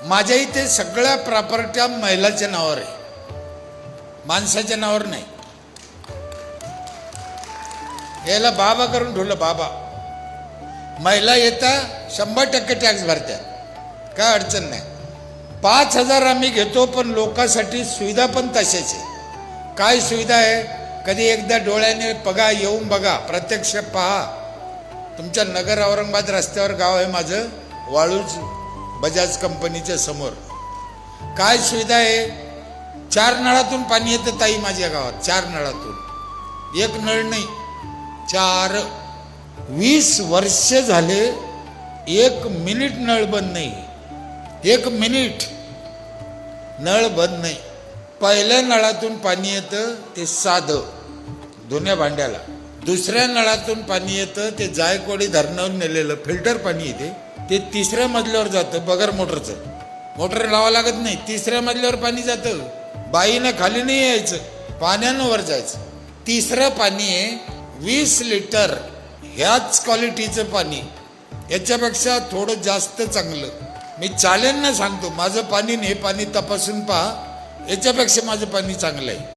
माझ्या इथे सगळ्या प्रॉपर्ट्या महिलाच्या नावावर आहे, माणसाच्या नावावर नाही. याला बाबा करून ठेवलं. बाबा महिला येता 100% टॅक्स भरत्या, काय अडचण नाही. 5,000 आम्ही घेतो, पण लोकांसाठी सुविधा पण तशाच आहे. काय सुविधा आहे? कधी एकदा डोळ्याने बघा, येऊन बघा, प्रत्यक्ष पहा. तुमच्या नगर औरंगाबाद रस्त्यावर गाव आहे माझं, वाळूज बजाज कंपनीच्या समोर. काय सुविधा आहे? 4 नळातून पाणी येतं ताई माझ्या गावात. 4 नळातून, एक नळ नाही, 4. 20 वर्ष झाले 1 मिनिट नळ बंद नाही. 1 मिनिट नळ बंद नाही. पहिल्या नळातून पाणी येतं ते साधं धुण्या भांड्याला. दुसऱ्या नळातून पाणी येतं ते जायकवाडी धरणावर नेलेलं फिल्टर पाणी येते. ते 3ऱ्या मजल्यावर जातं, बगर मोटरचं. मोटर लावा लागत नाही, 3ऱ्या मजल्यावर पाणी जातं. बाईनं खाली नाही यायचं, पाण्यानं वर जायचं. 3रं पाणी आहे 20 लिटर, ह्याच क्वालिटीचं पाणी. याच्यापेक्षा थोडं जास्त चांगलं. मी चालेल ना सांगतो, माझं पाणी हे पाणी तपासून पहा, याच्यापेक्षा माझं पाणी चांगलं आहे.